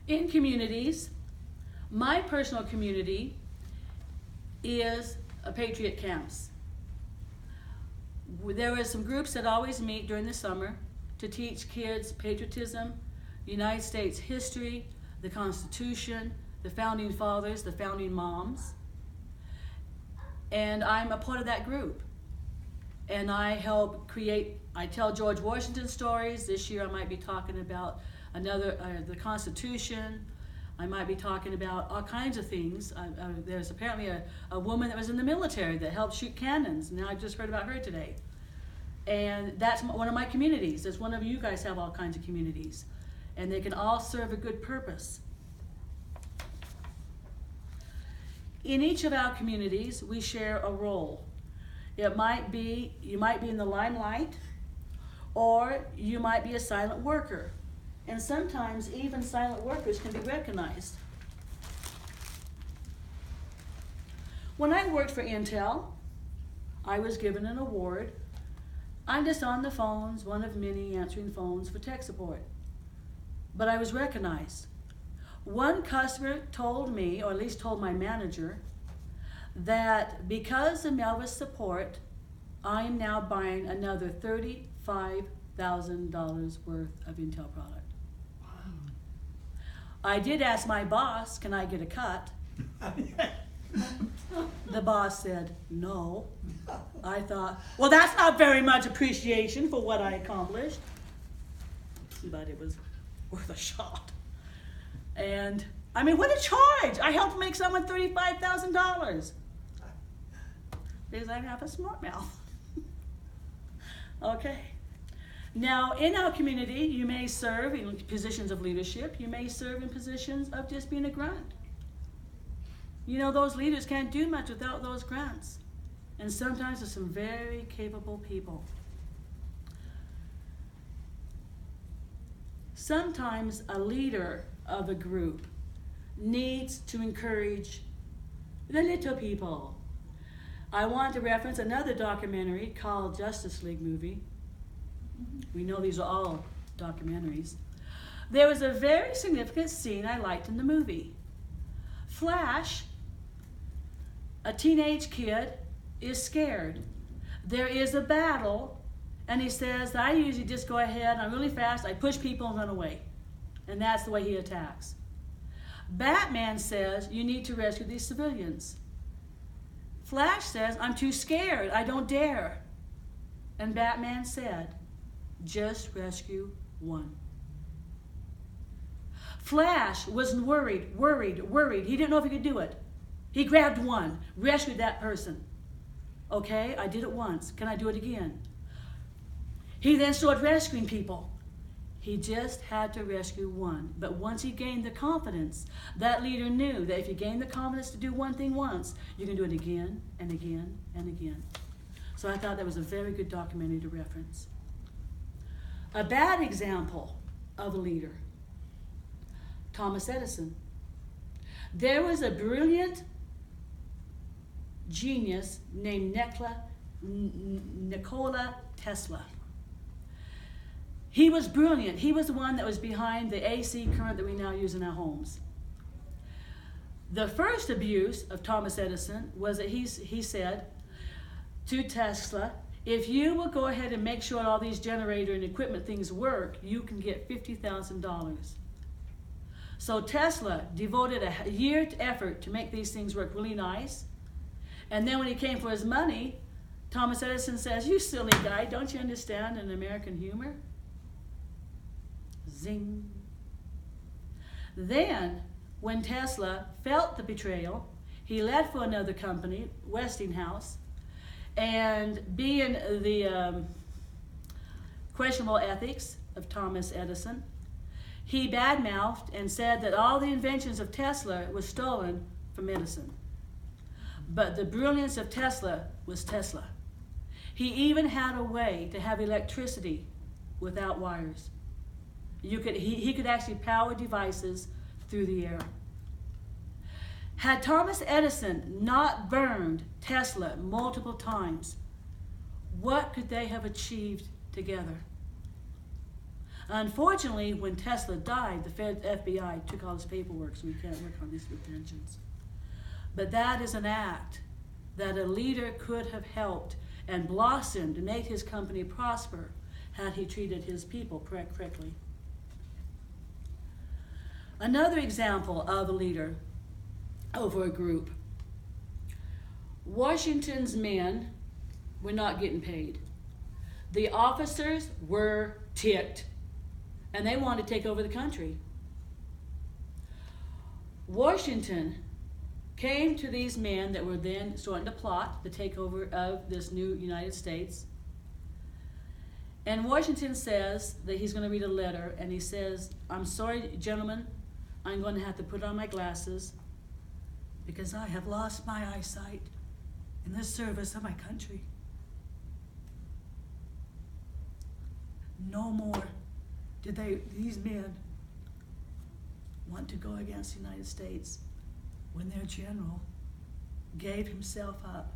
In communities, my personal community is Patriot camps. There are some groups that always meet during the summer to teach kids patriotism, United States history, the Constitution, the Founding Fathers, the Founding Moms. And I'm a part of that group. And I help create, I tell George Washington stories. This year I might be talking about the Constitution. I might be talking about all kinds of things. There's apparently a woman that was in the military that helped shoot cannons. Now I just heard about her today. And that's one of my communities. As one of you guys have all kinds of communities. And they can all serve a good purpose. In each of our communities, we share a role. It might be, you might be in the limelight, or you might be a silent worker. And sometimes even silent workers can be recognized. When I worked for Intel, I was given an award. I'm just on the phones, one of many answering phones for tech support. But I was recognized. One customer told me, or at least told my manager, that because of Melva's support, I am now buying another $35,000 worth of Intel product. Wow. I did ask my boss, can I get a cut? The boss said, no. I thought, well, that's not very much appreciation for what I accomplished. But it was worth a shot. And, I mean, what a charge! I helped make someone $35,000. Because I have a smart mouth. Okay. Now, in our community, you may serve in positions of leadership. You may serve in positions of just being a grunt. You know, those leaders can't do much without those grunts. And sometimes there's some very capable people. Sometimes a leader of a group needs to encourage the little people. I want to reference another documentary called Justice League movie. We know these are all documentaries. There was a very significant scene I liked in the movie. Flash, a teenage kid, is scared. There is a battle, and he says, I usually just go ahead, I'm really fast, I push people and run away. And that's the way he attacks. Batman says, you need to rescue these civilians. Flash says, I'm too scared, I don't dare. And Batman said, just rescue one. Flash was worried. He didn't know if he could do it. He grabbed one, rescued that person. Okay, I did it once. Can I do it again? He then started rescuing people. He just had to rescue one. But once he gained the confidence, that leader knew that if you gain the confidence to do one thing once, you can do it again and again and again. So I thought that was a very good documentary to reference. A bad example of a leader, Thomas Edison. There was a brilliant genius named Nikola Tesla. He was brilliant. He was the one that was behind the AC current that we now use in our homes. The first abuse of Thomas Edison was that he said to Tesla, if you will go ahead and make sure all these generator and equipment things work, you can get $50,000. So Tesla devoted a year's effort to make these things work really nice. And then when he came for his money, Thomas Edison says, you silly guy, don't you understand an American humor? Zing. Then, when Tesla felt the betrayal, he left for another company, Westinghouse, and being the questionable ethics of Thomas Edison, he badmouthed and said that all the inventions of Tesla were stolen from Edison. But the brilliance of Tesla was Tesla. He even had a way to have electricity without wires. He could actually power devices through the air. Had Thomas Edison not burned Tesla multiple times, what could they have achieved together? Unfortunately, when Tesla died, the FBI took all his paperwork, so we can't work on these pensions. But that is an act that a leader could have helped and blossomed to make his company prosper had he treated his people correctly. Another example of a leader over a group. Washington's men were not getting paid. The officers were ticked, and they wanted to take over the country. Washington came to these men that were then starting to plot the takeover of this new United States. And Washington says that he's going to read a letter, and he says, "I'm sorry, gentlemen, I'm going to have to put on my glasses because I have lost my eyesight in the service of my country. No more did these men want to go against the United States when their general gave himself up,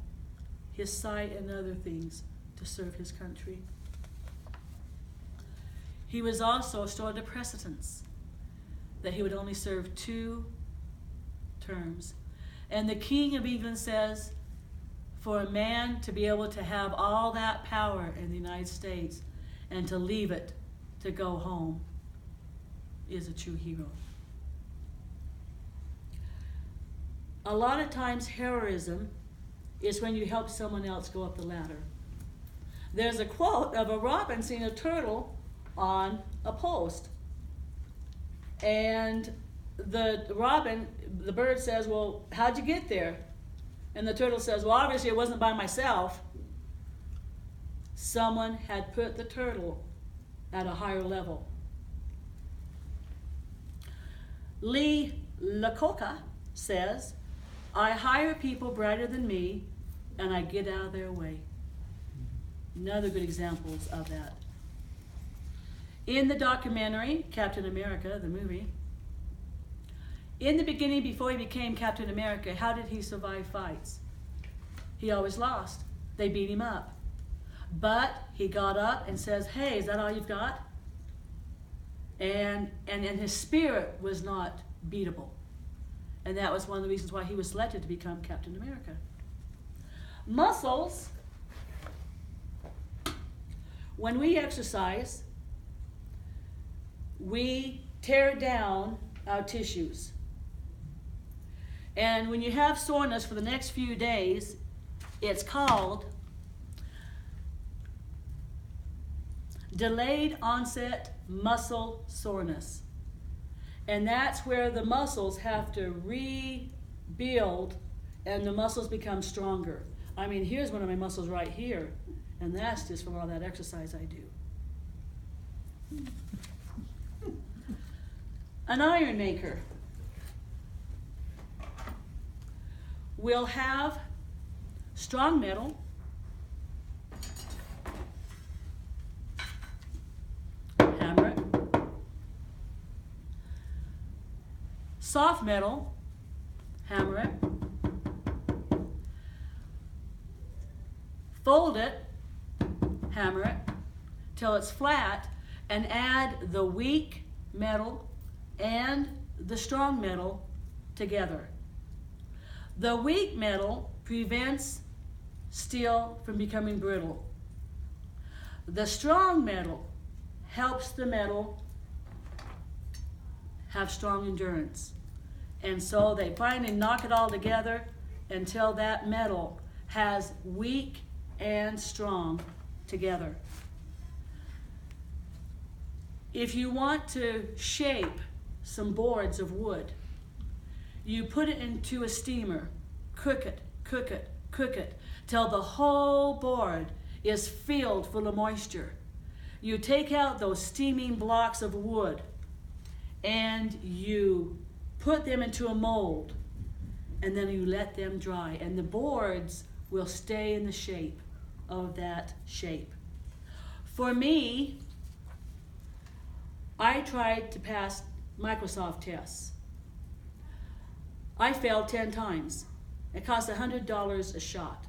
his sight and other things, to serve his country." He was also started a precedence that he would only serve 2 terms. And the King of England says, for a man to be able to have all that power in the United States and to leave it to go home is a true hero. A lot of times heroism is when you help someone else go up the ladder. There's a quote of a robin seeing a turtle on a post. And the robin, the bird says, "Well, how'd you get there?" And the turtle says, "Well, obviously it wasn't by myself. Someone had put the turtle at a higher level." Lee Iacocca says, "I hire people brighter than me, and I get out of their way." Another good examples of that. In the documentary, Captain America, the movie, in the beginning, before he became Captain America, how did he survive fights? He always lost. They beat him up. But he got up and says, "Hey, is that all you've got?" And his spirit was not beatable. And that was one of the reasons why he was selected to become Captain America. Muscles. When we exercise, we tear down our tissues. And when you have soreness for the next few days, it's called delayed onset muscle soreness. And that's where the muscles have to rebuild and the muscles become stronger. I mean, here's one of my muscles right here, and that's just from all that exercise I do. An iron maker will have strong metal, hammer it, soft metal, hammer it, fold it, hammer it till it's flat, and add the weak metal and the strong metal together. The weak metal prevents steel from becoming brittle. The strong metal helps the metal have strong endurance. And so they finally knock it all together until that metal has weak and strong together. If you want to shape some boards of wood, you put it into a steamer, cook it, till the whole board is filled full of moisture. You take out those steaming blocks of wood and you put them into a mold, and then you let them dry, and the boards will stay in the shape of that shape. For me, I tried to pass Microsoft tests. I failed 10 times. It cost $100 a shot.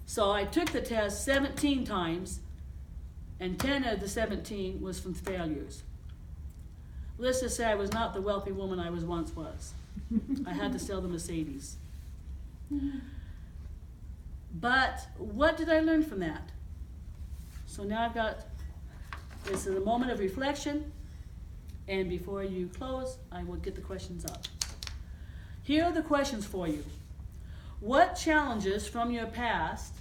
So I took the test 17 times, and 10 of the 17 was from failures. Let's just say I was not the wealthy woman I once was. I had to sell the Mercedes. But what did I learn from that? So now this is a moment of reflection, and before you close, I will get the questions up. Here are the questions for you. What challenges from your past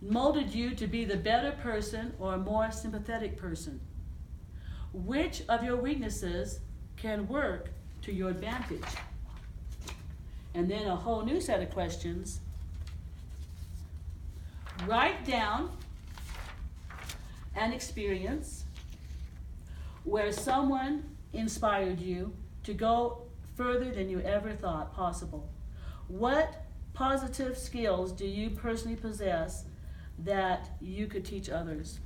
molded you to be the better person or a more sympathetic person? Which of your weaknesses can work to your advantage? And then a whole new set of questions. Write down an experience where someone inspired you to go further than you ever thought possible. What positive skills do you personally possess that you could teach others?